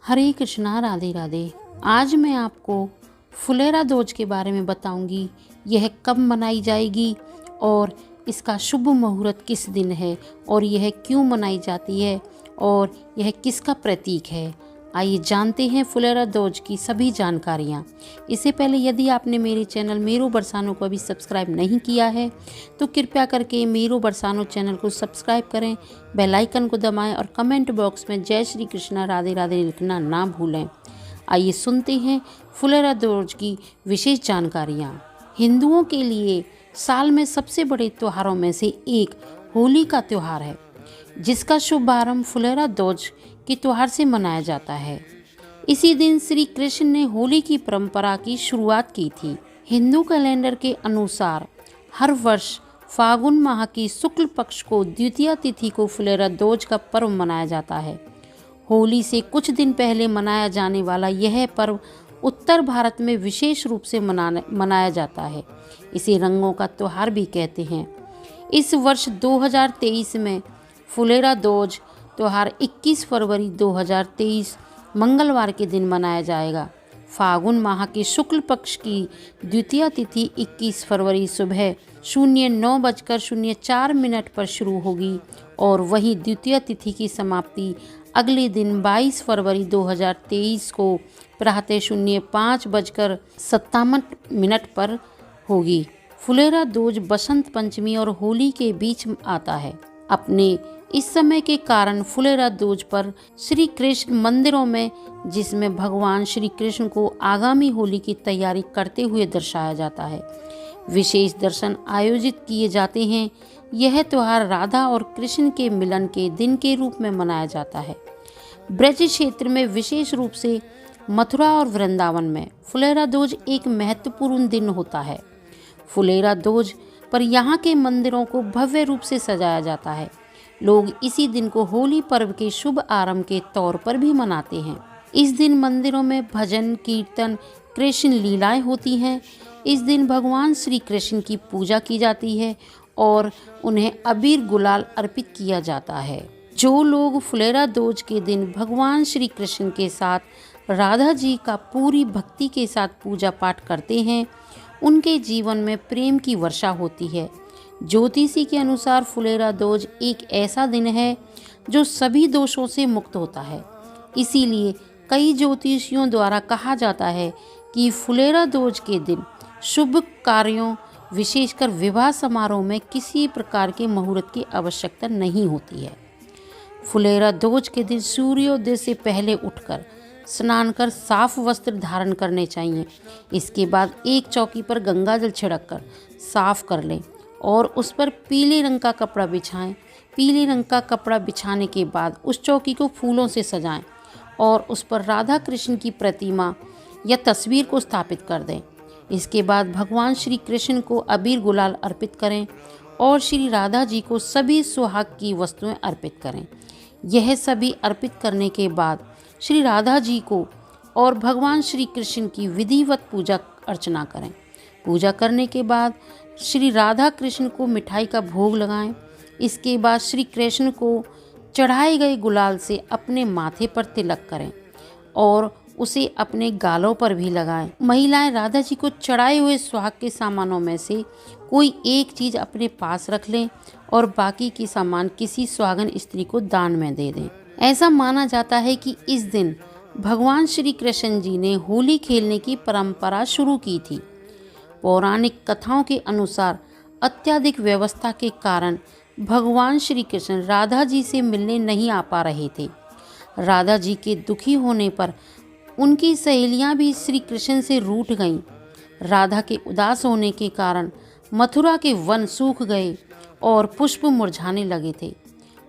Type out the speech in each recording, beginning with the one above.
हरे कृष्णा, राधे राधे। आज मैं आपको फुलेरा दूज के बारे में बताऊंगी। यह कब मनाई जाएगी और इसका शुभ मुहूर्त किस दिन है और यह क्यों मनाई जाती है और यह किसका प्रतीक है। आइए जानते हैं फुलेरा दूज की सभी जानकारियाँ। इससे पहले यदि आपने मेरे चैनल मेरू बरसानो को अभी सब्सक्राइब नहीं किया है तो कृपया करके मेरू बरसानो चैनल को सब्सक्राइब करें, बेल आइकन को दबाएं और कमेंट बॉक्स में जय श्री कृष्णा राधे राधे लिखना ना भूलें। आइए सुनते हैं फुलेरा दूज की विशेष जानकारियाँ। हिंदुओं के लिए साल में सबसे बड़े त्योहारों में से एक होली का त्यौहार है, जिसका शुभारंभ फुलेरा दूज के त्यौहार से मनाया जाता है। इसी दिन श्री कृष्ण ने होली की परंपरा की शुरुआत की थी। हिंदू कैलेंडर के अनुसार हर वर्ष फागुन माह की शुक्ल पक्ष को द्वितीया तिथि को फुलेरा दूज का पर्व मनाया जाता है। होली से कुछ दिन पहले मनाया जाने वाला यह पर्व उत्तर भारत में विशेष रूप से मनाया जाता है। इसे रंगों का त्यौहार भी कहते हैं। इस वर्ष 2023 में फुलेरा दूज त्यौहार 21 फरवरी 2023 मंगलवार के दिन मनाया जाएगा। फागुन माह के शुक्ल पक्ष की द्वितीया तिथि 21 फरवरी सुबह 09:04 पर शुरू होगी और वहीं द्वितीय तिथि की समाप्ति अगले दिन 22 फरवरी 2023 को प्रातः 05:57 पर होगी। फुलेरा दूज बसंत पंचमी और होली के बीच आता है। अपने इस समय के कारण फुलेरा दूज पर श्री कृष्ण मंदिरों में, जिसमें भगवान श्री कृष्ण को आगामी होली की तैयारी करते हुए दर्शाया जाता है, विशेष दर्शन आयोजित किए जाते हैं। यह त्यौहार राधा और कृष्ण के मिलन के दिन के रूप में मनाया जाता है। ब्रज क्षेत्र में विशेष रूप से मथुरा और वृंदावन में फुलेरा दूज एक महत्वपूर्ण दिन होता है। फुलेरा दूज पर यहाँ के मंदिरों को भव्य रूप से सजाया जाता है। लोग इसी दिन को होली पर्व के शुभ आरंभ के तौर पर भी मनाते हैं। इस दिन मंदिरों में भजन कीर्तन, कृष्ण लीलाएं होती हैं। इस दिन भगवान श्री कृष्ण की पूजा की जाती है और उन्हें अबीर गुलाल अर्पित किया जाता है। जो लोग फुलेरा दूज के दिन भगवान श्री कृष्ण के साथ राधा जी का पूरी भक्ति के साथ पूजा पाठ करते हैं, उनके जीवन में प्रेम की वर्षा होती है। ज्योतिषी के अनुसार फुलेरा दूज एक ऐसा दिन है जो सभी दोषों से मुक्त होता है। इसीलिए कई ज्योतिषियों द्वारा कहा जाता है कि फुलेरा दूज के दिन शुभ कार्यों, विशेषकर विवाह समारोह में किसी प्रकार के मुहूर्त की आवश्यकता नहीं होती है। फुलेरा दूज के दिन सूर्योदय से पहले उठकर स्नान कर साफ वस्त्र धारण करने चाहिए। इसके बाद एक चौकी पर गंगा जल छिड़क कर साफ कर लें और उस पर पीले रंग का कपड़ा बिछाएं। पीले रंग का कपड़ा बिछाने के बाद उस चौकी को फूलों से सजाएं और उस पर राधा कृष्ण की प्रतिमा या तस्वीर को स्थापित कर दें। इसके बाद भगवान श्री कृष्ण को अबीर गुलाल अर्पित करें और श्री राधा जी को सभी सुहाग की वस्तुएं अर्पित करें। यह सभी अर्पित करने के बाद श्री राधा जी को और भगवान श्री कृष्ण की विधिवत पूजा अर्चना करें। पूजा करने के बाद श्री राधा कृष्ण को मिठाई का भोग लगाएं। इसके बाद श्री कृष्ण को चढ़ाए गए गुलाल से अपने माथे पर तिलक करें और उसे अपने गालों पर भी लगाएं। महिलाएं राधा जी को चढ़ाए हुए सुहाग के सामानों में से कोई एक चीज़ अपने पास रख लें और बाकी की सामान किसी सुहागन स्त्री को दान में दे दें। ऐसा माना जाता है कि इस दिन भगवान श्री कृष्ण जी ने होली खेलने की परंपरा शुरू की थी। पौराणिक कथाओं के अनुसार अत्यधिक व्यवस्था के कारण भगवान श्री कृष्ण राधा जी से मिलने नहीं आ पा रहे थे। राधा जी के दुखी होने पर उनकी सहेलियां भी श्री कृष्ण से रूठ गईं। राधा के उदास होने के कारण मथुरा के वन सूख गए और पुष्प मुरझाने लगे थे।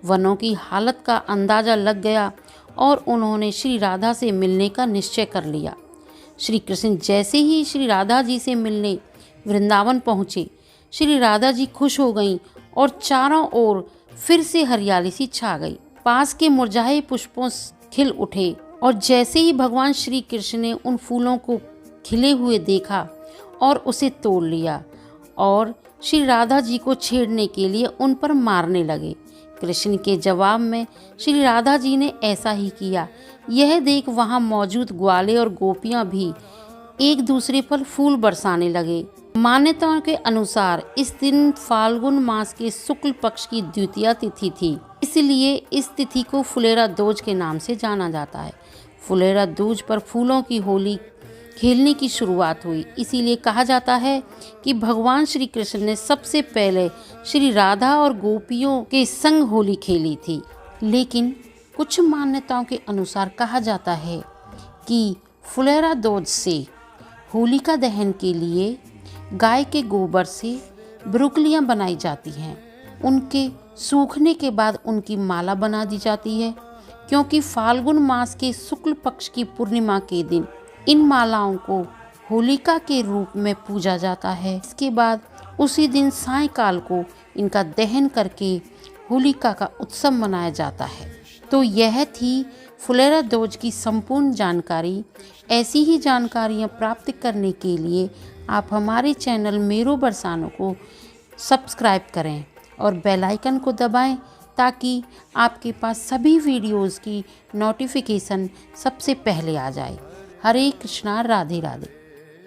वनों की हालत का अंदाजा लग गया और उन्होंने श्री राधा से मिलने का निश्चय कर लिया। श्री कृष्ण जैसे ही श्री राधा जी से मिलने वृंदावन पहुँचे, श्री राधा जी खुश हो गईं और चारों ओर फिर से हरियाली सी छा गई। पास के मुरझाए पुष्पों खिल उठे और जैसे ही भगवान श्री कृष्ण ने उन फूलों को खिले हुए देखा और उसे तोड़ लिया और श्री राधा जी को छेड़ने के लिए उन पर मारने लगे। कृष्ण के जवाब में श्री राधा जी ने ऐसा ही किया। यह देख वहाँ मौजूद ग्वाले और गोपियाँ भी एक दूसरे पर फूल बरसाने लगे। मान्यताओं के अनुसार इस दिन फाल्गुन मास के शुक्ल पक्ष की द्वितीया तिथि थी, इसलिए इस तिथि को फुलेरा दूज के नाम से जाना जाता है। फुलेरा दूज पर फूलों की होली खेलने की शुरुआत हुई, इसीलिए कहा जाता है कि भगवान श्री कृष्ण ने सबसे पहले श्री राधा और गोपियों के संग होली खेली थी। लेकिन कुछ मान्यताओं के अनुसार कहा जाता है कि फुलेरा दूज से होलिका दहन के लिए गाय के गोबर से ब्रुकलियाँ बनाई जाती हैं। उनके सूखने के बाद उनकी माला बना दी जाती है, क्योंकि फाल्गुन मास के शुक्ल पक्ष की पूर्णिमा के दिन इन मालाओं को होलिका के रूप में पूजा जाता है। इसके बाद उसी दिन सायंकाल को इनका दहन करके होलिका का उत्सव मनाया जाता है। तो यह थी फुलेरा दूज की संपूर्ण जानकारी। ऐसी ही जानकारियाँ प्राप्त करने के लिए आप हमारे चैनल मेरो बरसानों को सब्सक्राइब करें और बेल आइकन को दबाएं, ताकि आपके पास सभी वीडियोज़ की नोटिफिकेशन सबसे पहले आ जाए। हरे कृष्णा, राधे राधे।